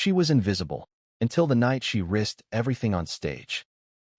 She was invisible, until the night she risked everything on stage.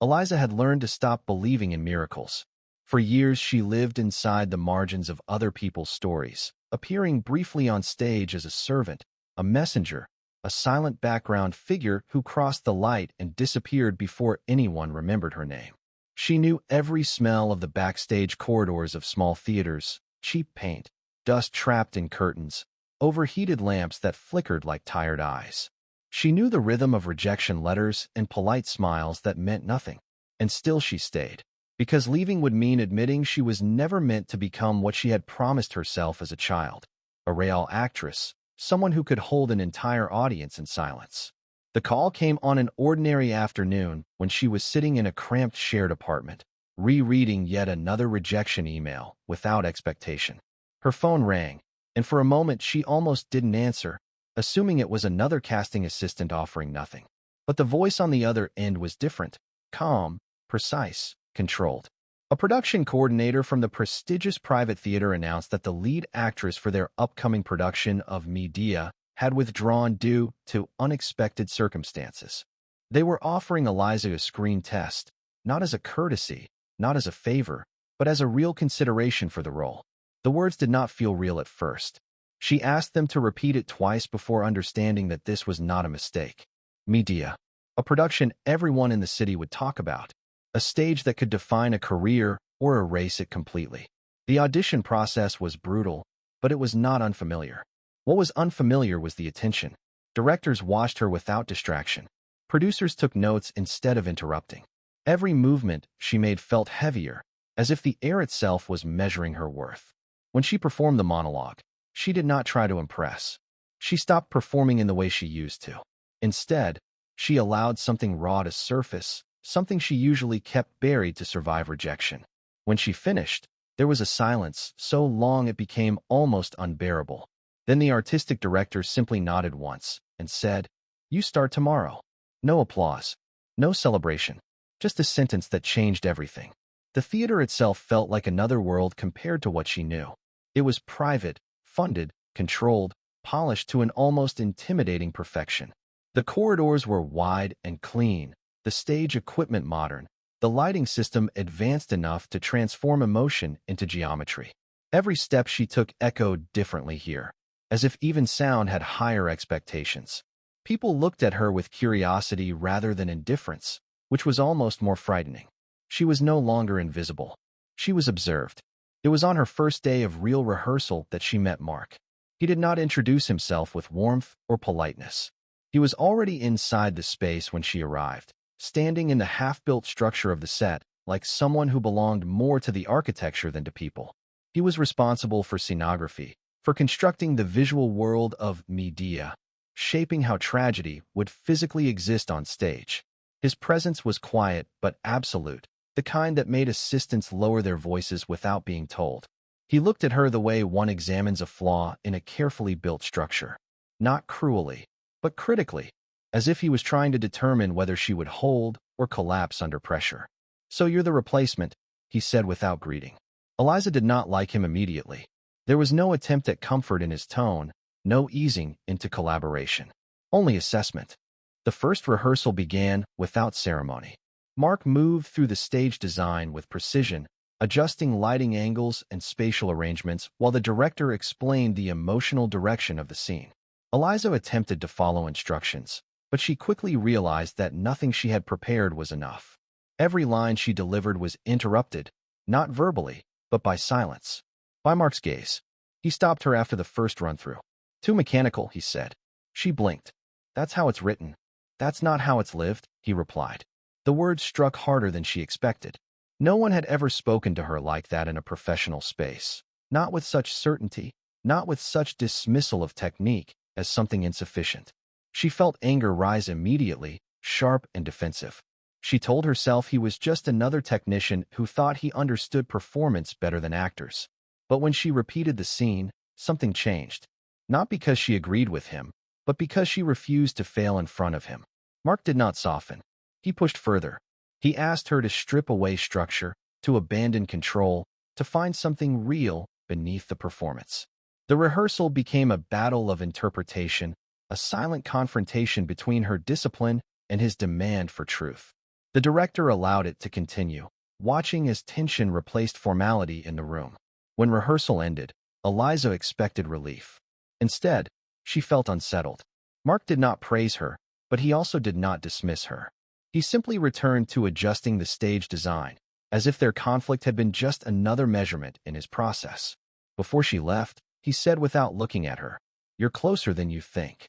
Eliza had learned to stop believing in miracles. For years, she lived inside the margins of other people's stories, appearing briefly on stage as a servant, a messenger, a silent background figure who crossed the light and disappeared before anyone remembered her name. She knew every smell of the backstage corridors of small theaters, cheap paint, dust trapped in curtains, overheated lamps that flickered like tired eyes. She knew the rhythm of rejection letters and polite smiles that meant nothing. And still she stayed, because leaving would mean admitting she was never meant to become what she had promised herself as a child, a real actress, someone who could hold an entire audience in silence. The call came on an ordinary afternoon when she was sitting in a cramped shared apartment, rereading yet another rejection email without expectation. Her phone rang, and for a moment she almost didn't answer, assuming it was another casting assistant offering nothing. But the voice on the other end was different, calm, precise, controlled. A production coordinator from the prestigious private theater announced that the lead actress for their upcoming production of Medea had withdrawn due to unexpected circumstances. They were offering Eliza a screen test, not as a courtesy, not as a favor, but as a real consideration for the role. The words did not feel real at first. She asked them to repeat it twice before understanding that this was not a mistake. Medea, a production everyone in the city would talk about, a stage that could define a career or erase it completely. The audition process was brutal, but it was not unfamiliar. What was unfamiliar was the attention. Directors watched her without distraction. Producers took notes instead of interrupting. Every movement she made felt heavier, as if the air itself was measuring her worth. When she performed the monologue, she did not try to impress. She stopped performing in the way she used to. Instead, she allowed something raw to surface, something she usually kept buried to survive rejection. When she finished, there was a silence so long it became almost unbearable. Then the artistic director simply nodded once and said, "You start tomorrow." No applause, no celebration, just a sentence that changed everything. The theater itself felt like another world compared to what she knew. It was private, funded, controlled, polished to an almost intimidating perfection. The corridors were wide and clean, the stage equipment modern, the lighting system advanced enough to transform emotion into geometry. Every step she took echoed differently here, as if even sound had higher expectations. People looked at her with curiosity rather than indifference, which was almost more frightening. She was no longer invisible. She was observed. It was on her first day of real rehearsal that she met Mark. He did not introduce himself with warmth or politeness. He was already inside the space when she arrived, standing in the half-built structure of the set, like someone who belonged more to the architecture than to people. He was responsible for scenography, for constructing the visual world of Medea, shaping how tragedy would physically exist on stage. His presence was quiet but absolute, the kind that made assistants lower their voices without being told. He looked at her the way one examines a flaw in a carefully built structure, not cruelly, but critically, as if he was trying to determine whether she would hold or collapse under pressure. "So you're the replacement," he said without greeting. Eliza did not like him immediately. There was no attempt at comfort in his tone, no easing into collaboration. Only assessment. The first rehearsal began without ceremony. Mark moved through the stage design with precision, adjusting lighting angles and spatial arrangements while the director explained the emotional direction of the scene. Eliza attempted to follow instructions, but she quickly realized that nothing she had prepared was enough. Every line she delivered was interrupted, not verbally, but by silence, by Mark's gaze. He stopped her after the first run-through. "Too mechanical," he said. She blinked. "That's how it's written. That's not how it's lived," he replied. The words struck harder than she expected. No one had ever spoken to her like that in a professional space. Not with such certainty, not with such dismissal of technique as something insufficient. She felt anger rise immediately, sharp and defensive. She told herself he was just another technician who thought he understood performance better than actors. But when she repeated the scene, something changed. Not because she agreed with him, but because she refused to fail in front of him. Mark did not soften. He pushed further. He asked her to strip away structure, to abandon control, to find something real beneath the performance. The rehearsal became a battle of interpretation, a silent confrontation between her discipline and his demand for truth. The director allowed it to continue, watching as tension replaced formality in the room. When rehearsal ended, Eliza expected relief. Instead, she felt unsettled. Mark did not praise her, but he also did not dismiss her. He simply returned to adjusting the stage design, as if their conflict had been just another measurement in his process. Before she left, he said without looking at her, "You're closer than you think."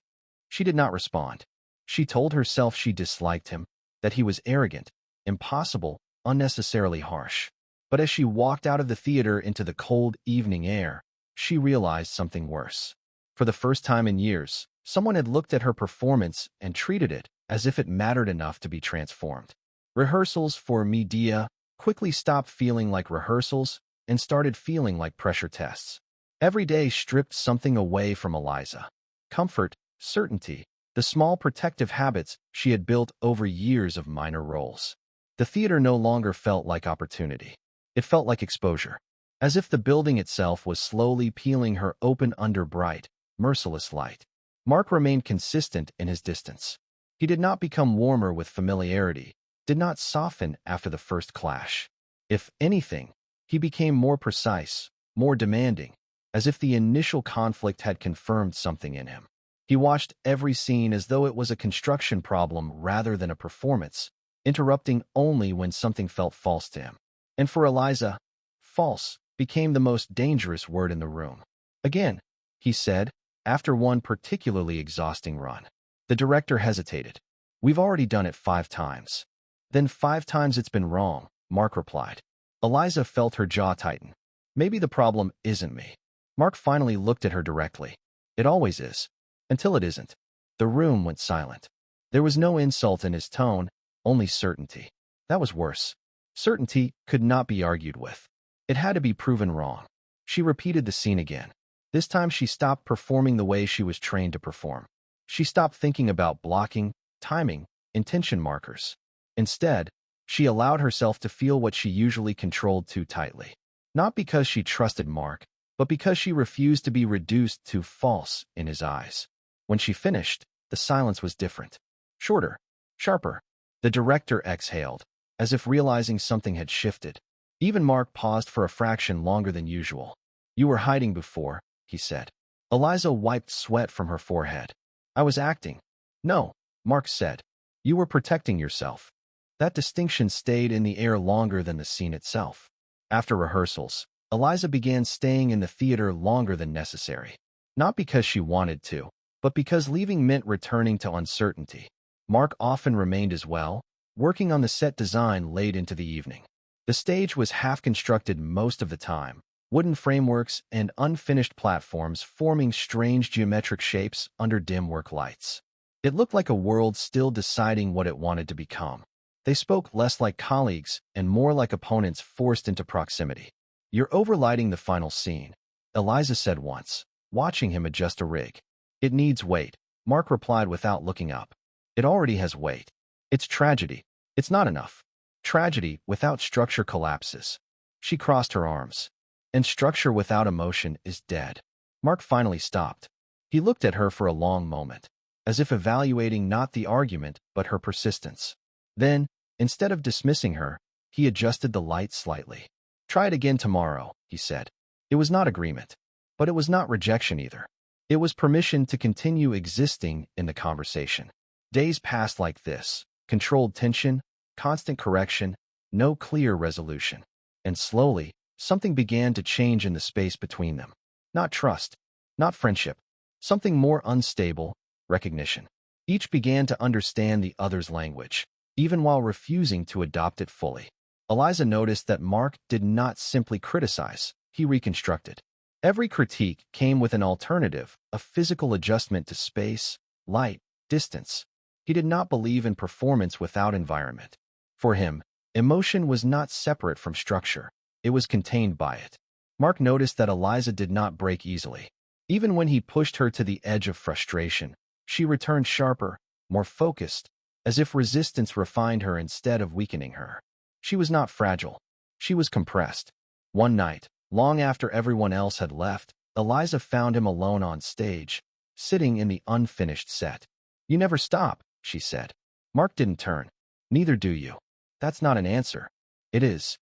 She did not respond. She told herself she disliked him, that he was arrogant, impossible, unnecessarily harsh. But as she walked out of the theater into the cold evening air, she realized something worse. For the first time in years, someone had looked at her performance and treated it as if it mattered enough to be transformed. Rehearsals for Medea quickly stopped feeling like rehearsals and started feeling like pressure tests. Every day stripped something away from Eliza. Comfort, certainty, the small protective habits she had built over years of minor roles. The theater no longer felt like opportunity. It felt like exposure, as if the building itself was slowly peeling her open under bright, merciless light. Mark remained consistent in his distance. He did not become warmer with familiarity, did not soften after the first clash. If anything, he became more precise, more demanding, as if the initial conflict had confirmed something in him. He watched every scene as though it was a construction problem rather than a performance, interrupting only when something felt false to him. And for Eliza, false became the most dangerous word in the room. "Again," he said, after one particularly exhausting run. The director hesitated. "We've already done it 5 times. "Then 5 times it's been wrong," Mark replied. Eliza felt her jaw tighten. "Maybe the problem isn't me." Mark finally looked at her directly. "It always is. Until it isn't." The room went silent. There was no insult in his tone, only certainty. That was worse. Certainty could not be argued with. It had to be proven wrong. She repeated the scene again. This time she stopped performing the way she was trained to perform. She stopped thinking about blocking, timing, intention markers. Instead, she allowed herself to feel what she usually controlled too tightly. Not because she trusted Mark, but because she refused to be reduced to false in his eyes. When she finished, the silence was different. Shorter, sharper. The director exhaled, as if realizing something had shifted. Even Mark paused for a fraction longer than usual. "You were hiding before," he said. Eliza wiped sweat from her forehead. "I was acting." "No," Mark said. "You were protecting yourself." That distinction stayed in the air longer than the scene itself. After rehearsals, Eliza began staying in the theater longer than necessary. Not because she wanted to, but because leaving meant returning to uncertainty. Mark often remained as well, working on the set design late into the evening. The stage was half-constructed most of the time, wooden frameworks and unfinished platforms forming strange geometric shapes under dim work lights. It looked like a world still deciding what it wanted to become. They spoke less like colleagues and more like opponents forced into proximity. "You're overlighting the final scene," Eliza said once, watching him adjust a rig. "It needs weight," Mark replied without looking up. "It already has weight. It's tragedy. It's not enough. Tragedy without structure collapses." She crossed her arms. "And structure without emotion is dead." Mark finally stopped. He looked at her for a long moment, as if evaluating not the argument but her persistence. Then, instead of dismissing her, he adjusted the light slightly. "Try it again tomorrow," he said. It was not agreement, but it was not rejection either. It was permission to continue existing in the conversation. Days passed like this, controlled tension, constant correction, no clear resolution. And slowly, something began to change in the space between them. Not trust, not friendship, something more unstable, recognition. Each began to understand the other's language, even while refusing to adopt it fully. Eliza noticed that Mark did not simply criticize, he reconstructed. Every critique came with an alternative, a physical adjustment to space, light, distance. He did not believe in performance without environment. For him, emotion was not separate from structure. It was contained by it. Mark noticed that Eliza did not break easily. Even when he pushed her to the edge of frustration, she returned sharper, more focused, as if resistance refined her instead of weakening her. She was not fragile. She was compressed. One night, long after everyone else had left, Eliza found him alone on stage, sitting in the unfinished set. "You never stop," she said. Mark didn't turn. "Neither do you." "That's not an answer." "It is."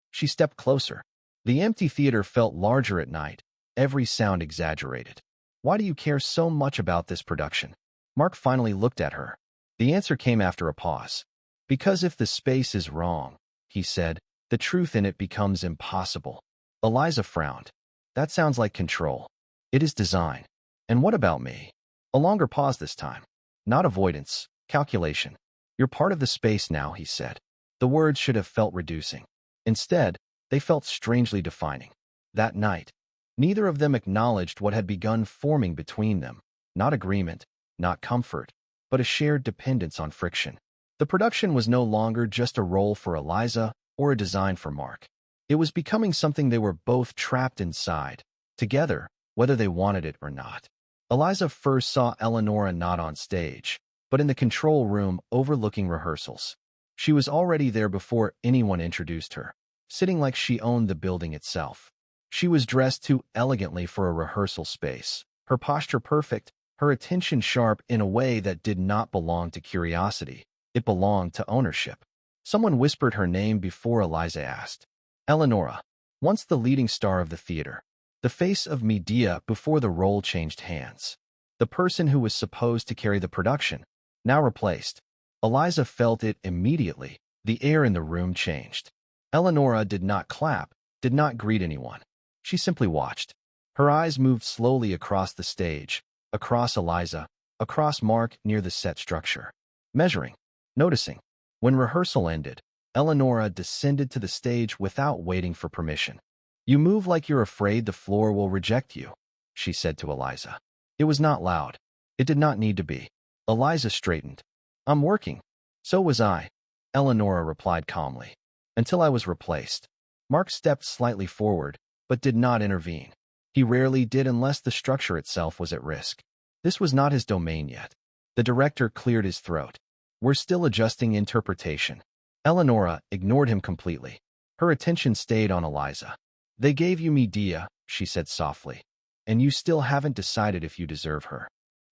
She stepped closer. The empty theater felt larger at night, every sound exaggerated. "Why do you care so much about this production?" Mark finally looked at her. The answer came after a pause. "Because if the space is wrong," he said, "the truth in it becomes impossible." Eliza frowned. "That sounds like control." "It is design." "And what about me?" A longer pause this time. "Not avoidance, calculation." "You're part of the space now," he said. The words should have felt reducing. Instead, they felt strangely defining. That night, neither of them acknowledged what had begun forming between them. Not agreement, not comfort, but a shared dependence on friction. The production was no longer just a role for Eliza or a design for Mark. It was becoming something they were both trapped inside, together, whether they wanted it or not. Eliza first saw Eleonora not on stage, but in the control room overlooking rehearsals. She was already there before anyone introduced her, sitting like she owned the building itself. She was dressed too elegantly for a rehearsal space, her posture perfect, her attention sharp in a way that did not belong to curiosity. It belonged to ownership. Someone whispered her name before Eliza asked. Eleonora, once the leading star of the theater, the face of Medea before the role changed hands. The person who was supposed to carry the production, now replaced. Eliza felt it immediately. The air in the room changed. Eleonora did not clap, did not greet anyone. She simply watched. Her eyes moved slowly across the stage, across Eliza, across Mark near the set structure. Measuring, noticing. When rehearsal ended, Eleonora descended to the stage without waiting for permission. "You move like you're afraid the floor will reject you," she said to Eliza. It was not loud. It did not need to be. Eliza straightened. "I'm working." "So was I," Eleonora replied calmly. "Until I was replaced." Mark stepped slightly forward, but did not intervene. He rarely did unless the structure itself was at risk. This was not his domain yet. The director cleared his throat. "We're still adjusting interpretation." Eleonora ignored him completely. Her attention stayed on Eliza. "They gave you Medea," she said softly, "and you still haven't decided if you deserve her."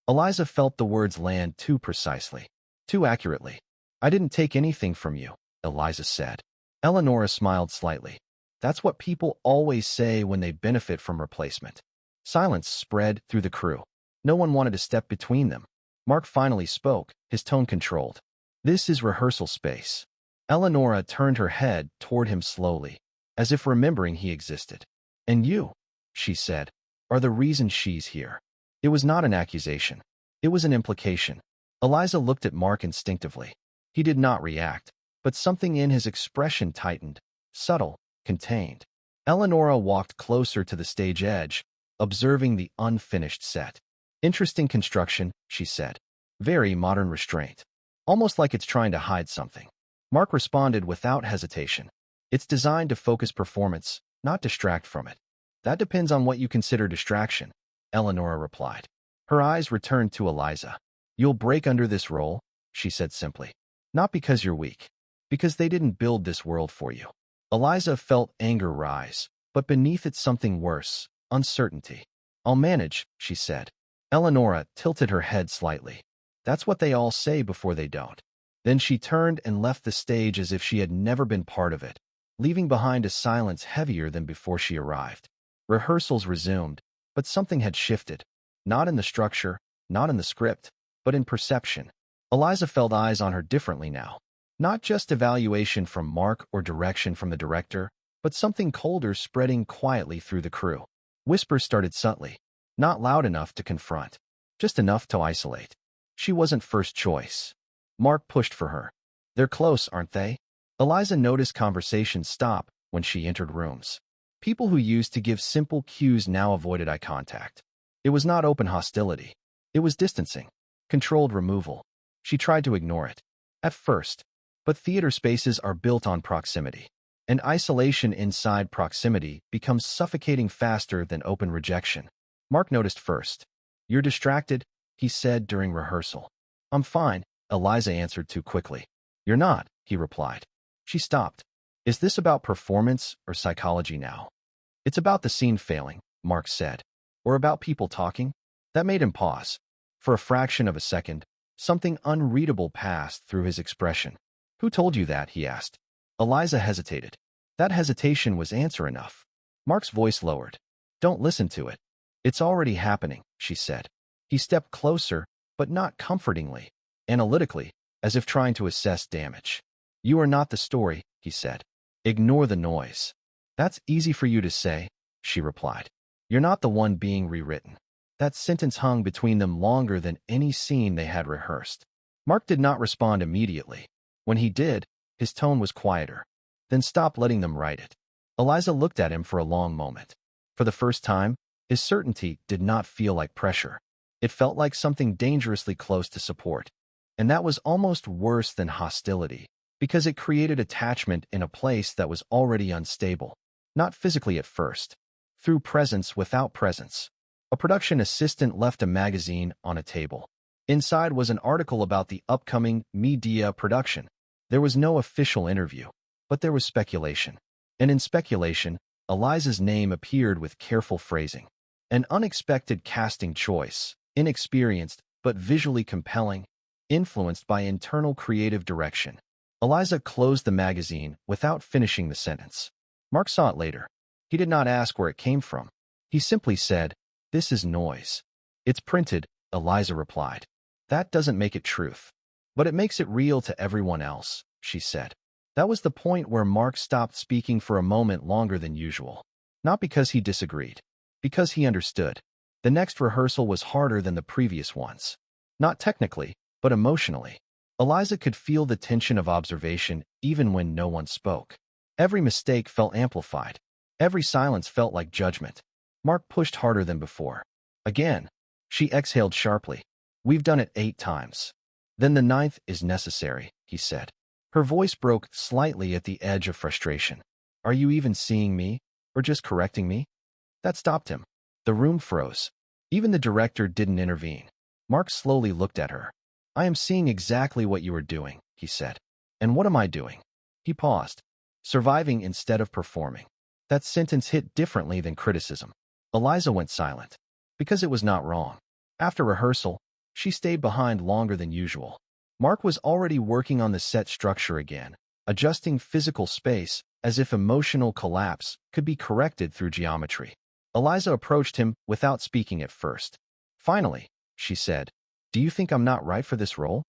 Eliza felt the words land too precisely, too accurately. "I didn't take anything from you," Eliza said. Eleonora smiled slightly. "That's what people always say when they benefit from replacement." Silence spread through the crew. No one wanted to step between them. Mark finally spoke, his tone controlled. "This is rehearsal space." Eleonora turned her head toward him slowly, as if remembering he existed. "And you," she said, "are the reason she's here." It was not an accusation. It was an implication. Eliza looked at Mark instinctively. He did not react, but something in his expression tightened, subtle, contained. Eleonora walked closer to the stage edge, observing the unfinished set. "Interesting construction," she said. "Very modern restraint. Almost like it's trying to hide something." Mark responded without hesitation. "It's designed to focus performance, not distract from it." "That depends on what you consider distraction," Eleonora replied. Her eyes returned to Eliza. "You'll break under this role," she said simply. "Not because you're weak. Because they didn't build this world for you." Eliza felt anger rise, but beneath it something worse, uncertainty. "I'll manage," she said. Eleonora tilted her head slightly. "That's what they all say before they don't." Then she turned and left the stage as if she had never been part of it, leaving behind a silence heavier than before she arrived. Rehearsals resumed, but something had shifted. Not in the structure, not in the script, but in perception. Eliza felt eyes on her differently now. Not just evaluation from Mark or direction from the director, but something colder spreading quietly through the crew. Whispers started subtly, not loud enough to confront, just enough to isolate. She wasn't first choice. Mark pushed for her. "They're close, aren't they?" Eliza noticed conversations stop when she entered rooms. People who used to give simple cues now avoided eye contact. It was not open hostility. It was distancing, controlled removal. She tried to ignore it. At first. But theater spaces are built on proximity. And isolation inside proximity becomes suffocating faster than open rejection. Mark noticed first. "You're distracted," he said during rehearsal. "I'm fine," Eliza answered too quickly. "You're not," he replied. She stopped. "Is this about performance or psychology now?" "It's about the scene failing," Mark said. "Or about people talking?" That made him pause. For a fraction of a second, something unreadable passed through his expression. "Who told you that?" he asked. Eliza hesitated. That hesitation was answer enough. Mark's voice lowered. "Don't listen to it. It's already happening," she said. He stepped closer, but not comfortingly, analytically, as if trying to assess damage. "You are not the story," he said. "Ignore the noise." "That's easy for you to say," she replied. "You're not the one being rewritten." That sentence hung between them longer than any scene they had rehearsed. Mark did not respond immediately. When he did, his tone was quieter. "Then stop letting them write it." Eliza looked at him for a long moment. For the first time, his certainty did not feel like pressure. It felt like something dangerously close to support. And that was almost worse than hostility, because it created attachment in a place that was already unstable. Not physically at first. Through presence without presence. A production assistant left a magazine on a table. Inside was an article about the upcoming Medea production. There was no official interview, but there was speculation. And in speculation, Eliza's name appeared with careful phrasing. An unexpected casting choice, inexperienced but visually compelling, influenced by internal creative direction. Eliza closed the magazine without finishing the sentence. Mark saw it later. He did not ask where it came from. He simply said, "This is noise." "It's printed," Eliza replied. "That doesn't make it truth. But it makes it real to everyone else," she said. That was the point where Mark stopped speaking for a moment longer than usual. Not because he disagreed. Because he understood. The next rehearsal was harder than the previous ones. Not technically, but emotionally. Eliza could feel the tension of observation even when no one spoke. Every mistake felt amplified. Every silence felt like judgment. Mark pushed harder than before. "Again." She exhaled sharply. "We've done it 8 times. Then the 9th is necessary," he said. Her voice broke slightly at the edge of frustration. "Are you even seeing me, or just correcting me?" That stopped him. The room froze. Even the director didn't intervene. Mark slowly looked at her. "I am seeing exactly what you are doing," he said. "And what am I doing?" He paused. "Surviving instead of performing." That sentence hit differently than criticism. Eliza went silent. Because it was not wrong. After rehearsal, she stayed behind longer than usual. Mark was already working on the set structure again, adjusting physical space as if emotional collapse could be corrected through geometry. Eliza approached him without speaking at first. "Finally," she said, "do you think I'm not right for this role?"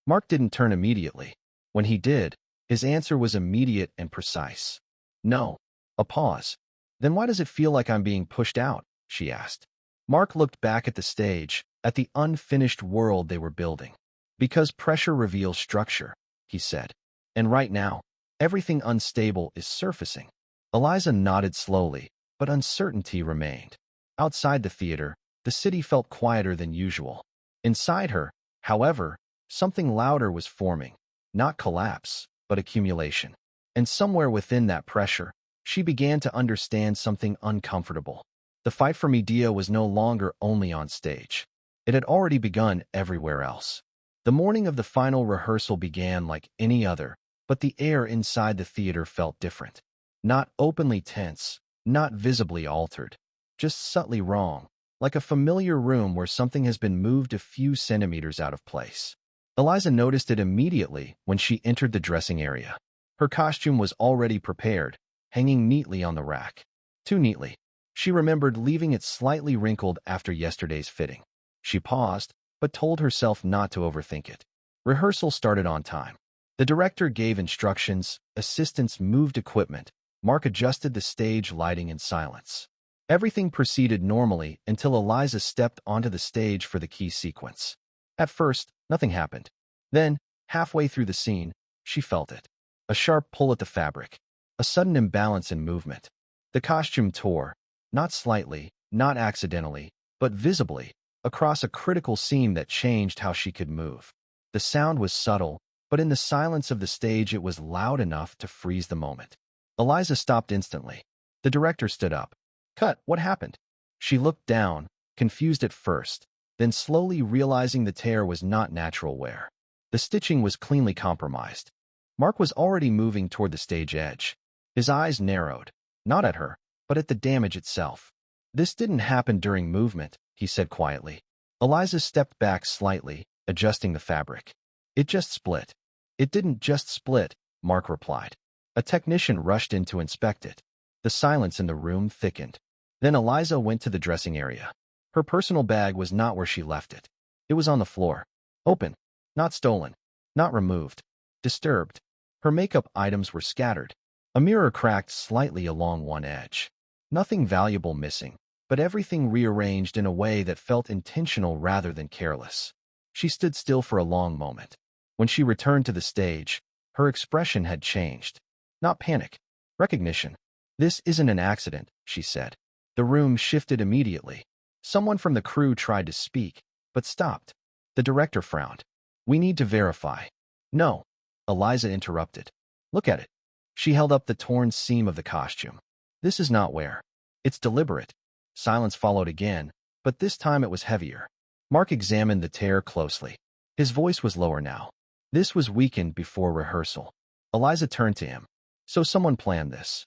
Mark didn't turn immediately. When he did, his answer was immediate and precise. "No." A pause. "Then why does it feel like I'm being pushed out?" she asked. Mark looked back at the stage, at the unfinished world they were building. "Because pressure reveals structure," he said. "And right now, everything unstable is surfacing." Eliza nodded slowly, but uncertainty remained. Outside the theater, the city felt quieter than usual. Inside her, however, something louder was forming. Not collapse, but accumulation. And somewhere within that pressure, she began to understand something uncomfortable. The fight for Medea was no longer only on stage. It had already begun everywhere else. The morning of the final rehearsal began like any other, but the air inside the theater felt different. Not openly tense, not visibly altered, just subtly wrong, like a familiar room where something has been moved a few centimeters out of place. Eliza noticed it immediately when she entered the dressing area. Her costume was already prepared, hanging neatly on the rack. Too neatly. She remembered leaving it slightly wrinkled after yesterday's fitting. She paused, but told herself not to overthink it. Rehearsal started on time. The director gave instructions, assistants moved equipment, Mark adjusted the stage lighting in silence. Everything proceeded normally until Eliza stepped onto the stage for the key sequence. At first, nothing happened. Then, halfway through the scene, she felt it. A sharp pull at the fabric. A sudden imbalance in movement. The costume tore, not slightly, not accidentally, but visibly, across a critical seam that changed how she could move. The sound was subtle, but in the silence of the stage it was loud enough to freeze the moment. Eliza stopped instantly. The director stood up. "Cut, what happened?" She looked down, confused at first, then slowly realizing the tear was not natural wear. The stitching was cleanly compromised. Mark was already moving toward the stage edge. His eyes narrowed, not at her, but at the damage itself. "This didn't happen during movement," he said quietly. Eliza stepped back slightly, adjusting the fabric. It just split. It didn't just split, Mark replied. A technician rushed in to inspect it. The silence in the room thickened. Then Eliza went to the dressing area. Her personal bag was not where she left it. It was on the floor. Open. Not stolen. Not removed. Disturbed. Her makeup items were scattered. A mirror cracked slightly along one edge. Nothing valuable missing, but everything rearranged in a way that felt intentional rather than careless. She stood still for a long moment. When she returned to the stage, her expression had changed. Not panic. Recognition. This isn't an accident, she said. The room shifted immediately. Someone from the crew tried to speak, but stopped. The director frowned. We need to verify. No. Eliza interrupted. Look at it. She held up the torn seam of the costume. This is not wear. It's deliberate. Silence followed again, but this time it was heavier. Mark examined the tear closely. His voice was lower now. This was weakened before rehearsal. Eliza turned to him. So someone planned this.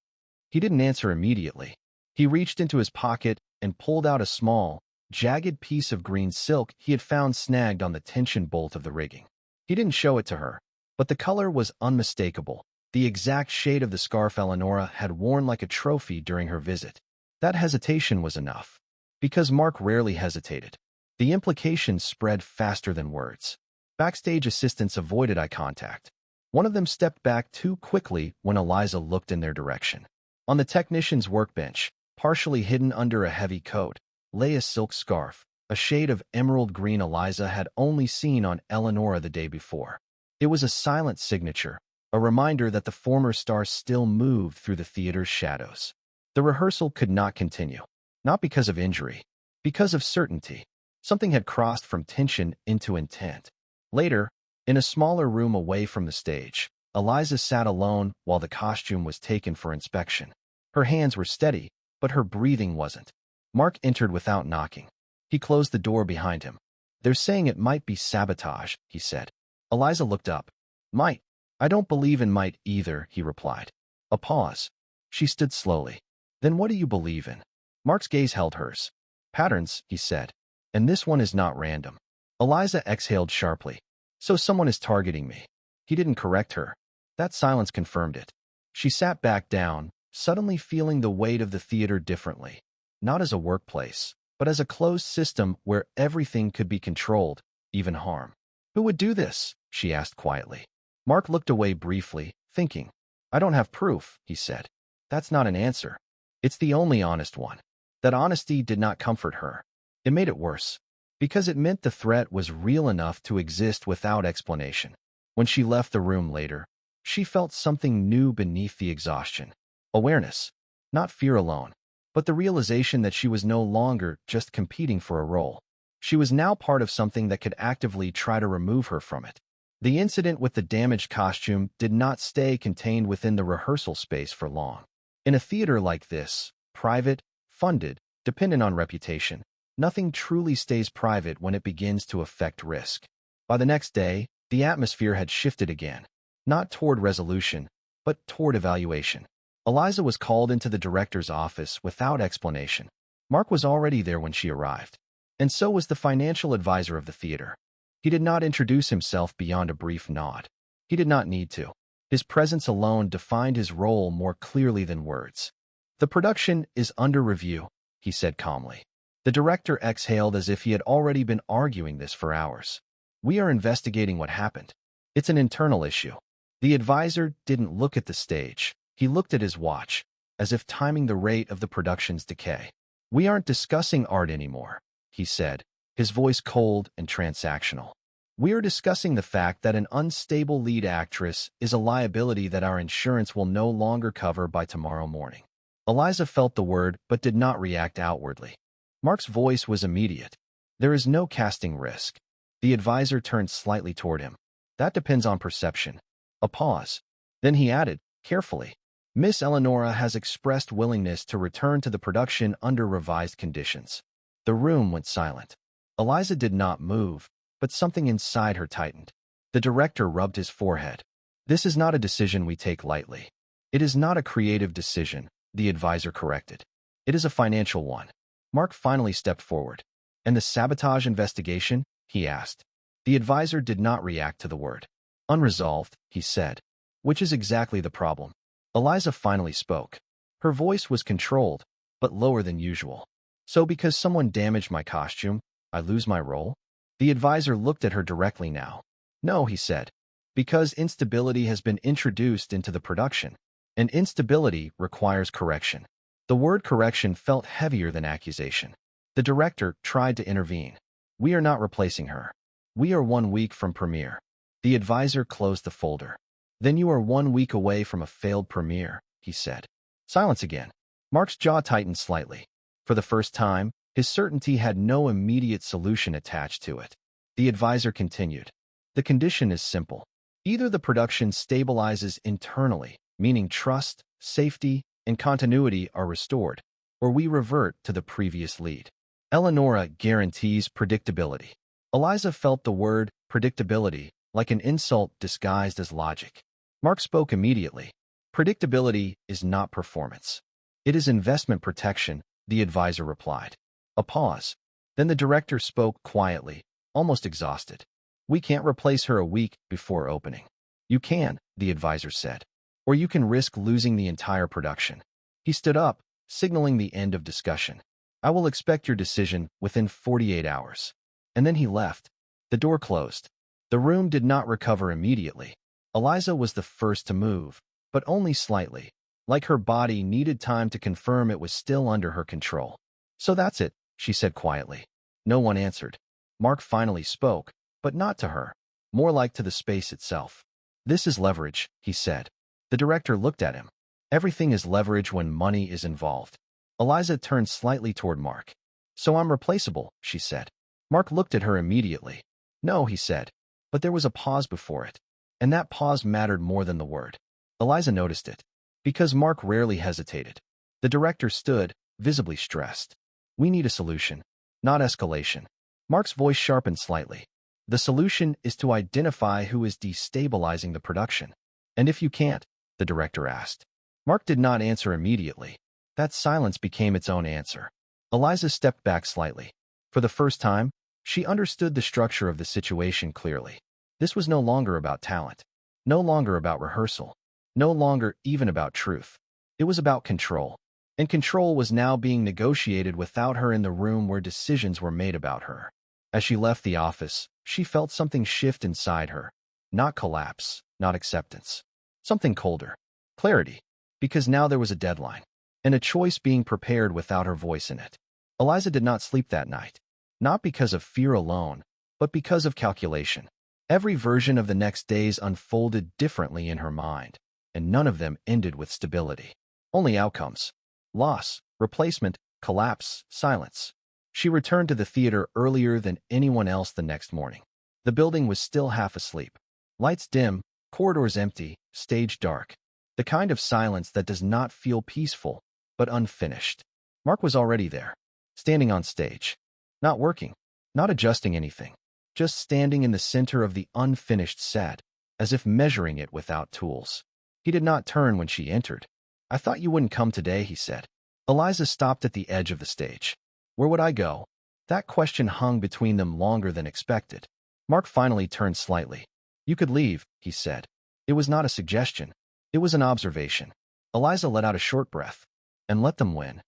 He didn't answer immediately. He reached into his pocket and pulled out a small, jagged piece of green silk he had found snagged on the tension bolt of the rigging. He didn't show it to her, but the color was unmistakable, the exact shade of the scarf Eleonora had worn like a trophy during her visit. That hesitation was enough, because Mark rarely hesitated. The implications spread faster than words. Backstage assistants avoided eye contact. One of them stepped back too quickly when Eliza looked in their direction. On the technician's workbench, partially hidden under a heavy coat, lay a silk scarf, a shade of emerald green Eliza had only seen on Eleonora the day before. It was a silent signature, a reminder that the former star still moved through the theater's shadows. The rehearsal could not continue, not because of injury, because of certainty. Something had crossed from tension into intent. Later, in a smaller room away from the stage, Eliza sat alone while the costume was taken for inspection. Her hands were steady, but her breathing wasn't. Mark entered without knocking. He closed the door behind him. They're saying it might be sabotage, he said. Eliza looked up. Might. I don't believe in might either, he replied. A pause. She stood slowly. Then what do you believe in? Mark's gaze held hers. Patterns, he said. And this one is not random. Eliza exhaled sharply. So someone is targeting me. He didn't correct her. That silence confirmed it. She sat back down, suddenly feeling the weight of the theater differently. Not as a workplace, but as a closed system where everything could be controlled, even harm. Who would do this? She asked quietly. Mark looked away briefly, thinking. I don't have proof, he said. That's not an answer. It's the only honest one. That honesty did not comfort her. It made it worse, because it meant the threat was real enough to exist without explanation. When she left the room later, she felt something new beneath the exhaustion. Awareness. Not fear alone, but the realization that she was no longer just competing for a role. She was now part of something that could actively try to remove her from it. The incident with the damaged costume did not stay contained within the rehearsal space for long. In a theater like this, private, funded, dependent on reputation, nothing truly stays private when it begins to affect risk. By the next day, the atmosphere had shifted again, not toward resolution, but toward evaluation. Eliza was called into the director's office without explanation. Mark was already there when she arrived, and so was the financial advisor of the theater. He did not introduce himself beyond a brief nod. He did not need to. His presence alone defined his role more clearly than words. The production is under review, he said calmly. The director exhaled as if he had already been arguing this for hours. We are investigating what happened. It's an internal issue. The advisor didn't look at the stage. He looked at his watch, as if timing the rate of the production's decay. We aren't discussing art anymore, he said, his voice cold and transactional. We are discussing the fact that an unstable lead actress is a liability that our insurance will no longer cover by tomorrow morning. Eliza felt the word but did not react outwardly. Mark's voice was immediate. There is no casting risk. The advisor turned slightly toward him. That depends on perception. A pause. Then he added, carefully, Miss Eleonora has expressed willingness to return to the production under revised conditions. The room went silent. Eliza did not move, but something inside her tightened. The director rubbed his forehead. This is not a decision we take lightly. It is not a creative decision, the advisor corrected. It is a financial one. Mark finally stepped forward. And the sabotage investigation? He asked. The advisor did not react to the word. Unresolved, he said. Which is exactly the problem. Eliza finally spoke. Her voice was controlled, but lower than usual. So because someone damaged my costume, I lose my role? The advisor looked at her directly now. No, he said. Because instability has been introduced into the production, and instability requires correction. The word correction felt heavier than accusation. The director tried to intervene. We are not replacing her. We are 1 week from premiere. The advisor closed the folder. Then you are 1 week away from a failed premiere, he said. Silence again. Mark's jaw tightened slightly. For the first time, his certainty had no immediate solution attached to it. The advisor continued. The condition is simple. Either the production stabilizes internally, meaning trust, safety, and continuity are restored, or we revert to the previous lead. Eleonora guarantees predictability. Eliza felt the word predictability like an insult disguised as logic. Mark spoke immediately. Predictability is not performance. It is investment protection, the advisor replied. A pause. Then the director spoke quietly, almost exhausted. We can't replace her a week before opening. You can, the advisor said. Or you can risk losing the entire production. He stood up, signaling the end of discussion. I will expect your decision within 48 hours. And then he left. The door closed. The room did not recover immediately. Eliza was the first to move, but only slightly, like her body needed time to confirm it was still under her control. So that's it, she said quietly. No one answered. Mark finally spoke, but not to her, more like to the space itself. This is leverage, he said. The director looked at him. Everything is leverage when money is involved. Eliza turned slightly toward Mark. So I'm replaceable, she said. Mark looked at her immediately. No, he said. But there was a pause before it. And that pause mattered more than the word. Eliza noticed it. Because Mark rarely hesitated. The director stood, visibly stressed. We need a solution, not escalation. Mark's voice sharpened slightly. The solution is to identify who is destabilizing the production. And if you can't, the director asked. Mark did not answer immediately. That silence became its own answer. Eliza stepped back slightly. For the first time, she understood the structure of the situation clearly. This was no longer about talent, no longer about rehearsal, no longer even about truth. It was about control. And control was now being negotiated without her in the room where decisions were made about her. As she left the office, she felt something shift inside her. Not collapse, not acceptance. Something colder. Clarity. Because now there was a deadline. And a choice being prepared without her voice in it. Eliza did not sleep that night. Not because of fear alone, but because of calculation. Every version of the next days unfolded differently in her mind, and none of them ended with stability. Only outcomes. Loss, replacement, collapse, silence. She returned to the theater earlier than anyone else the next morning. The building was still half asleep. Lights dim, corridors empty, stage dark. The kind of silence that does not feel peaceful, but unfinished. Mark was already there, standing on stage. Not working, not adjusting anything. Just standing in the center of the unfinished set, as if measuring it without tools. He did not turn when she entered. I thought you wouldn't come today, he said. Eliza stopped at the edge of the stage. Where would I go? That question hung between them longer than expected. Mark finally turned slightly. You could leave, he said. It was not a suggestion. It was an observation. Eliza let out a short breath. And let them win.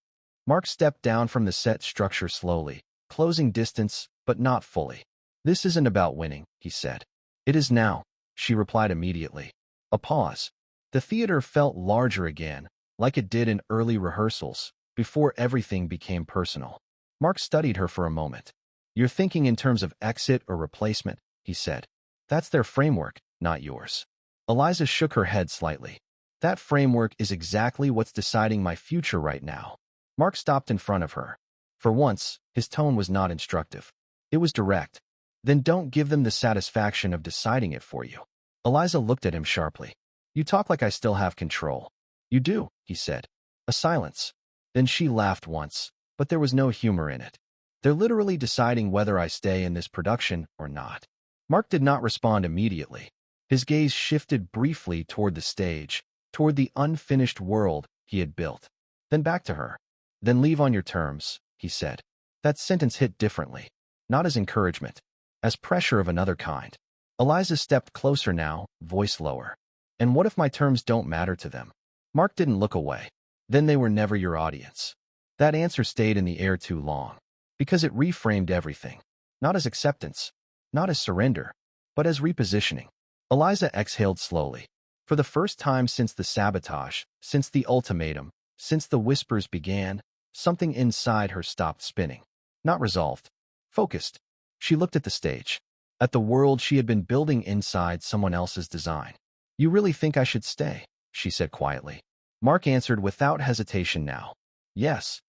Mark stepped down from the set structure slowly, closing distance, but not fully. This isn't about winning, he said. It is now, she replied immediately. A pause. The theater felt larger again, like it did in early rehearsals, before everything became personal. Mark studied her for a moment. You're thinking in terms of exit or replacement, he said. That's their framework, not yours. Eliza shook her head slightly. That framework is exactly what's deciding my future right now. Mark stopped in front of her. For once, his tone was not instructive. It was direct. Then don't give them the satisfaction of deciding it for you. Eliza looked at him sharply. You talk like I still have control. You do, he said. A silence. Then she laughed once, but there was no humor in it. They're literally deciding whether I stay in this production or not. Mark did not respond immediately. His gaze shifted briefly toward the stage, toward the unfinished world he had built. Then back to her. Then leave on your terms, he said. That sentence hit differently, not as encouragement, as pressure of another kind. Eliza stepped closer now, voice lower. And what if my terms don't matter to them? Mark didn't look away. Then they were never your audience. That answer stayed in the air too long, because it reframed everything. Not as acceptance, not as surrender, but as repositioning. Eliza exhaled slowly. For the first time since the sabotage, since the ultimatum, since the whispers began, something inside her stopped spinning. Not resolved. Focused. She looked at the stage. At the world she had been building inside someone else's design. You really think I should stay? She said quietly. Mark answered without hesitation now. Yes.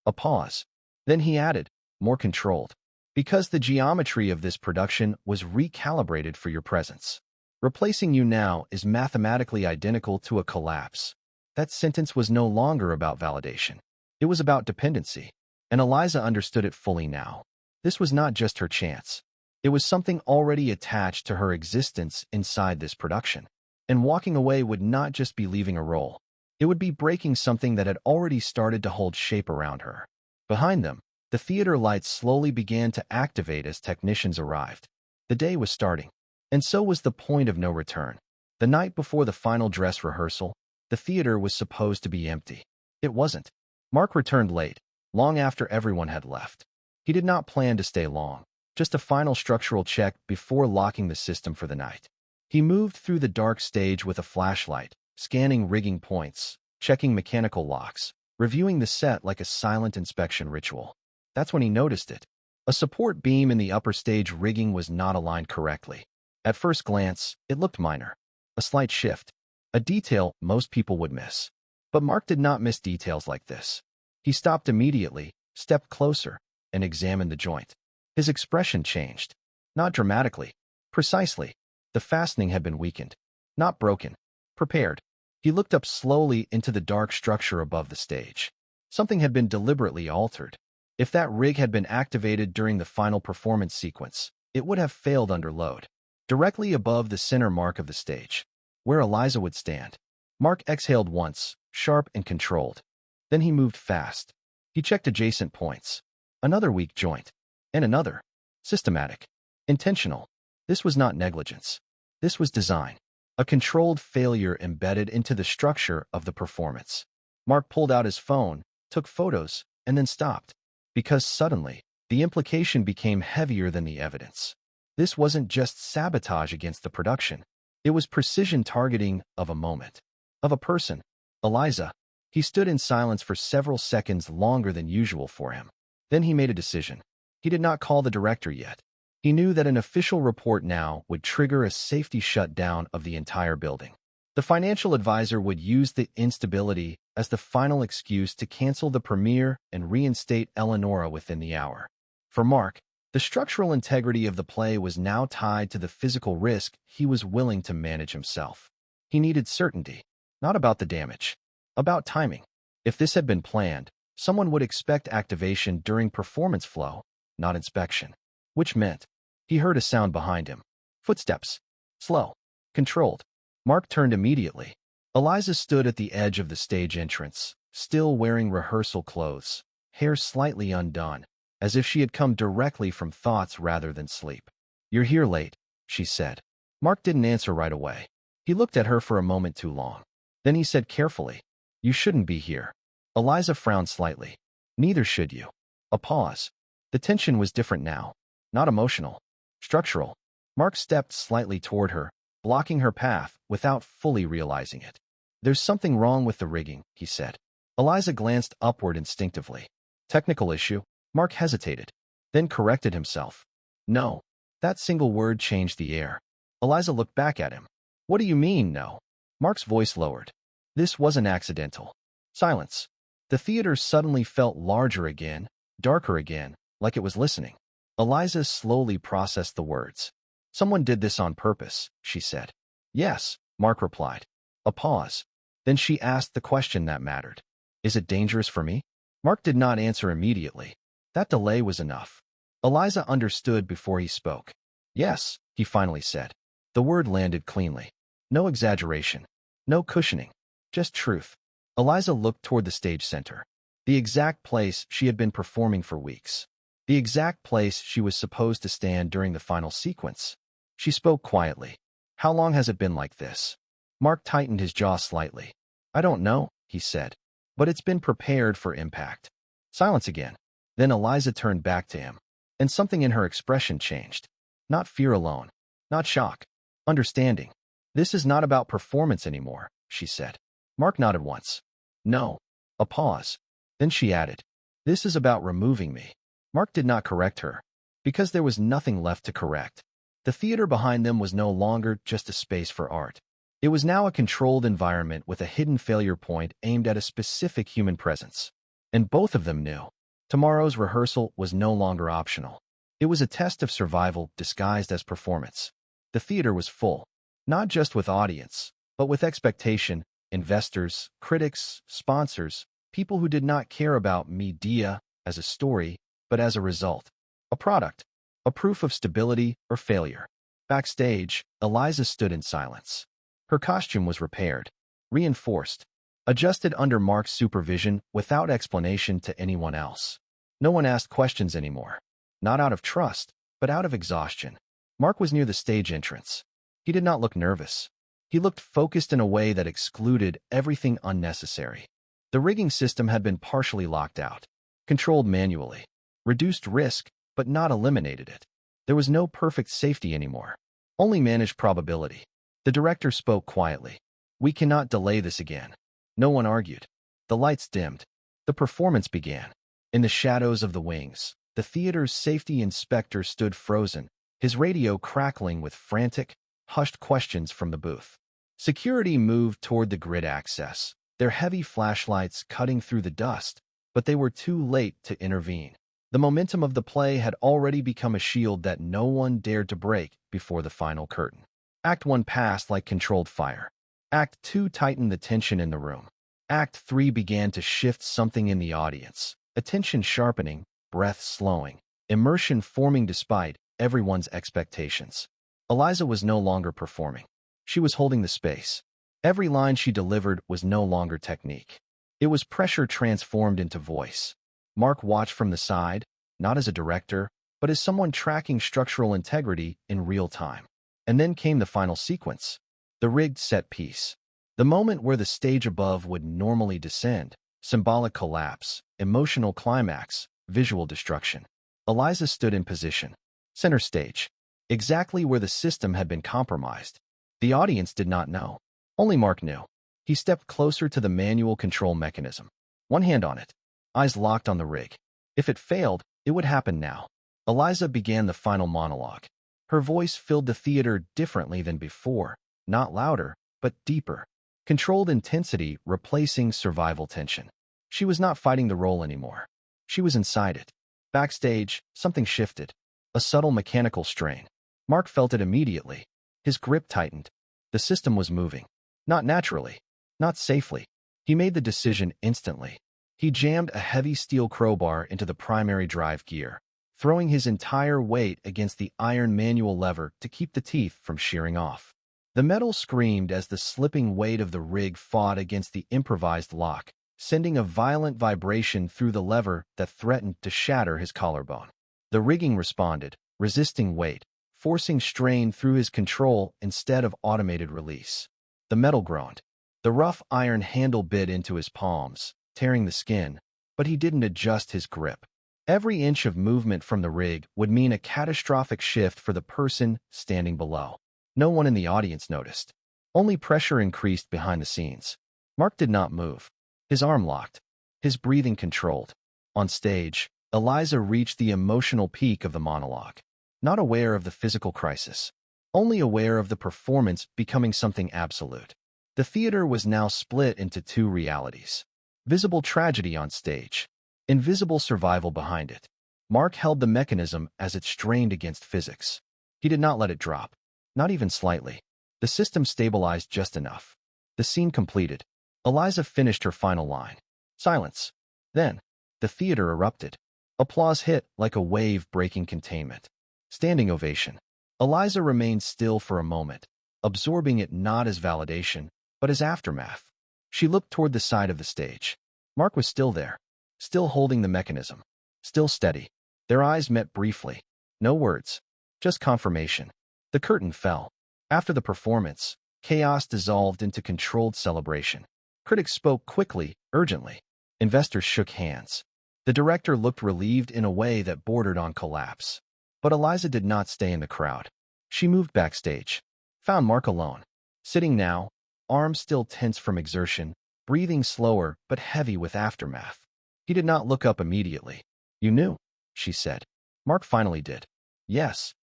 A pause. Then he added, more controlled. Because the geometry of this production was recalibrated for your presence. Replacing you now is mathematically identical to a collapse. That sentence was no longer about validation. It was about dependency. And Eliza understood it fully now. This was not just her chance. It was something already attached to her existence inside this production. And walking away would not just be leaving a role. It would be breaking something that had already started to hold shape around her. Behind them, the theater lights slowly began to activate as technicians arrived. The day was starting. And so was the point of no return. The night before the final dress rehearsal, the theater was supposed to be empty. It wasn't. Mark returned late, long after everyone had left. He did not plan to stay long, just a final structural check before locking the system for the night. He moved through the dark stage with a flashlight, scanning rigging points, checking mechanical locks, reviewing the set like a silent inspection ritual. That's when he noticed it. A support beam in the upper stage rigging was not aligned correctly. At first glance, it looked minor. A slight shift. A detail most people would miss. But Mark did not miss details like this. He stopped immediately, stepped closer, and examined the joint. His expression changed. Not dramatically. Precisely. The fastening had been weakened. Not broken. Prepared. He looked up slowly into the dark structure above the stage. Something had been deliberately altered. If that rig had been activated during the final performance sequence, it would have failed under load. Directly above the center mark of the stage, where Eliza would stand. Mark exhaled once, sharp and controlled. Then he moved fast. He checked adjacent points. Another weak joint. And another. Systematic. Intentional. This was not negligence. This was design. A controlled failure embedded into the structure of the performance. Mark pulled out his phone, took photos, and then stopped. Because suddenly, the implication became heavier than the evidence. This wasn't just sabotage against the production. It was precision targeting of a moment. Of a person. Eliza. He stood in silence for several seconds longer than usual for him. Then he made a decision. He did not call the director yet. He knew that an official report now would trigger a safety shutdown of the entire building. The financial advisor would use the instability as the final excuse to cancel the premiere and reinstate Eleonora within the hour. For Mark, the structural integrity of the play was now tied to the physical risk he was willing to manage himself. He needed certainty, not about the damage, about timing. If this had been planned, someone would expect activation during performance flow, not inspection. Which meant, he heard a sound behind him. Footsteps. Slow. Controlled. Mark turned immediately. Eliza stood at the edge of the stage entrance, still wearing rehearsal clothes, hair slightly undone, as if she had come directly from thoughts rather than sleep. You're here late, she said. Mark didn't answer right away. He looked at her for a moment too long. Then he said carefully, you shouldn't be here. Eliza frowned slightly. Neither should you. A pause. The tension was different now. Not emotional. Structural. Mark stepped slightly toward her, blocking her path without fully realizing it. There's something wrong with the rigging, he said. Eliza glanced upward instinctively. Technical issue? Mark hesitated, then corrected himself. No. That single word changed the air. Eliza looked back at him. What do you mean, no? Mark's voice lowered. This wasn't accidental. Silence. The theater suddenly felt larger again, darker again, like it was listening. Eliza slowly processed the words. Someone did this on purpose, she said. Yes, Mark replied. A pause. Then she asked the question that mattered. Is it dangerous for me? Mark did not answer immediately. That delay was enough. Eliza understood before he spoke. Yes, he finally said. The word landed cleanly. No exaggeration. No cushioning. Just truth. Eliza looked toward the stage center. The exact place she had been performing for weeks. the exact place she was supposed to stand during the final sequence. She spoke quietly. "How long has it been like this?" Mark tightened his jaw slightly. "I don't know," he said, "but it's been prepared for impact." Silence again. Then Eliza turned back to him, and something in her expression changed. Not fear alone, not shock, understanding. "This is not about performance anymore," she said. Mark nodded once. "No." A pause. Then she added, "This is about removing me." Mark did not correct her, because there was nothing left to correct. The theater behind them was no longer just a space for art. It was now a controlled environment with a hidden failure point aimed at a specific human presence. And both of them knew. Tomorrow's rehearsal was no longer optional. It was a test of survival disguised as performance. The theater was full, not just with audience, but with expectation, investors, critics, sponsors, people who did not care about Medea as a story, but as a result, a product, a proof of stability or failure. Backstage, Eliza stood in silence. Her costume was repaired, reinforced, adjusted under Mark's supervision without explanation to anyone else. No one asked questions anymore, not out of trust, but out of exhaustion. Mark was near the stage entrance. He did not look nervous. He looked focused in a way that excluded everything unnecessary. The rigging system had been partially locked out, controlled manually, reduced risk, but not eliminated it. There was no perfect safety anymore, only managed probability. The director spoke quietly. "We cannot delay this again." No one argued. The lights dimmed. The performance began. In the shadows of the wings, the theater's safety inspector stood frozen, his radio crackling with frantic, hushed questions from the booth. Security moved toward the grid access, their heavy flashlights cutting through the dust, but they were too late to intervene. The momentum of the play had already become a shield that no one dared to break before the final curtain. Act 1 passed like controlled fire. Act 2 tightened the tension in the room. Act 3 began to shift something in the audience, attention sharpening, breath slowing, immersion forming despite everyone's expectations. Eliza was no longer performing. She was holding the space. Every line she delivered was no longer technique. It was pressure transformed into voice. Mark watched from the side, not as a director, but as someone tracking structural integrity in real time. And then came the final sequence, the rigged set piece. The moment where the stage above would normally descend, symbolic collapse, emotional climax, visual destruction. Eliza stood in position, center stage, exactly where the system had been compromised. The audience did not know. Only Mark knew. He stepped closer to the manual control mechanism, one hand on it, eyes locked on the rig. If it failed, it would happen now. Eliza began the final monologue. Her voice filled the theater differently than before, not louder, but deeper. Controlled intensity replacing survival tension. She was not fighting the role anymore. She was inside it. Backstage, something shifted. A subtle mechanical strain. Mark felt it immediately. His grip tightened. The system was moving. Not naturally. Not safely. He made the decision instantly. He jammed a heavy steel crowbar into the primary drive gear, throwing his entire weight against the iron manual lever to keep the teeth from shearing off. The metal screamed as the slipping weight of the rig fought against the improvised lock, sending a violent vibration through the lever that threatened to shatter his collarbone. The rigging responded, resisting weight, forcing strain through his control instead of automated release. The metal groaned. The rough iron handle bit into his palms, tearing the skin, but he didn't adjust his grip. Every inch of movement from the rig would mean a catastrophic shift for the person standing below. No one in the audience noticed. Only pressure increased behind the scenes. Mark did not move. His arm locked. His breathing controlled. On stage, Eliza reached the emotional peak of the monologue. Not aware of the physical crisis. Only aware of the performance becoming something absolute. The theater was now split into two realities. Visible tragedy on stage. Invisible survival behind it. Mark held the mechanism as it strained against physics. He did not let it drop. Not even slightly. The system stabilized just enough. The scene completed. Eliza finished her final line. Silence. Then, the theater erupted. Applause hit like a wave breaking containment. Standing ovation. Eliza remained still for a moment, absorbing it not as validation, but as aftermath. She looked toward the side of the stage. Mark was still there, still holding the mechanism, still steady. Their eyes met briefly. No words, just confirmation. The curtain fell. After the performance, chaos dissolved into controlled celebration. Critics spoke quickly, urgently. Investors shook hands. The director looked relieved in a way that bordered on collapse. But Eliza did not stay in the crowd. She moved backstage, found Mark alone, sitting now, arms still tense from exertion, breathing slower but heavy with aftermath. He did not look up immediately. "You knew," she said. Mark finally did. "Yes."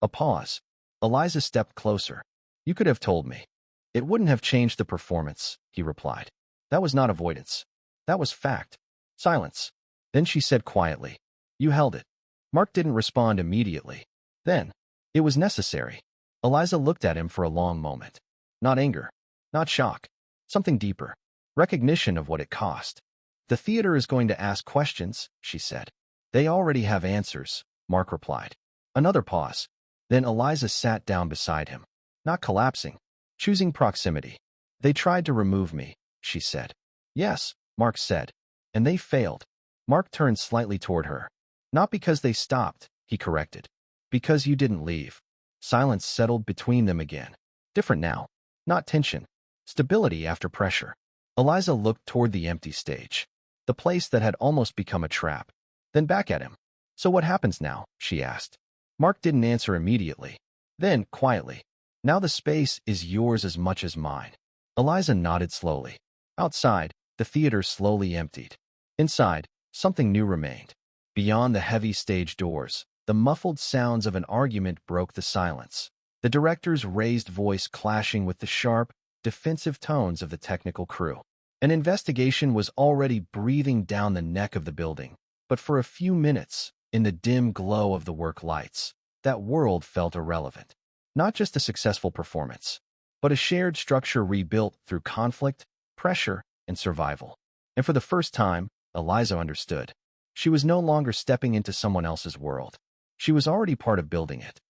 A pause. Eliza stepped closer. "You could have told me. It wouldn't have changed the performance," he replied. "That was not avoidance. That was fact." Silence. Then she said quietly, "You held it." Mark didn't respond immediately. Then, "It was necessary." Eliza looked at him for a long moment. Not anger, not shock, something deeper. Recognition of what it cost. "The theater is going to ask questions," she said. "They already have answers," Mark replied. Another pause. Then Eliza sat down beside him, not collapsing, choosing proximity. "They tried to remove me," she said. "Yes," Mark said. "And they failed." Mark turned slightly toward her. "Not because they stopped," he corrected. "Because you didn't leave." Silence settled between them again. Different now. Not tension. Stability after pressure. Eliza looked toward the empty stage. The place that had almost become a trap. Then back at him. "So what happens now?" she asked. Mark didn't answer immediately. Then, quietly, "Now the space is yours as much as mine." Eliza nodded slowly. Outside, the theater slowly emptied. Inside, something new remained. Beyond the heavy stage doors, the muffled sounds of an argument broke the silence. The director's raised voice clashing with the sharp, defensive tones of the technical crew. An investigation was already breathing down the neck of the building, but for a few minutes, in the dim glow of the work lights, that world felt irrelevant. Not just a successful performance, but a shared structure rebuilt through conflict, pressure, and survival. And for the first time, Eliza understood. She was no longer stepping into someone else's world. She was already part of building it.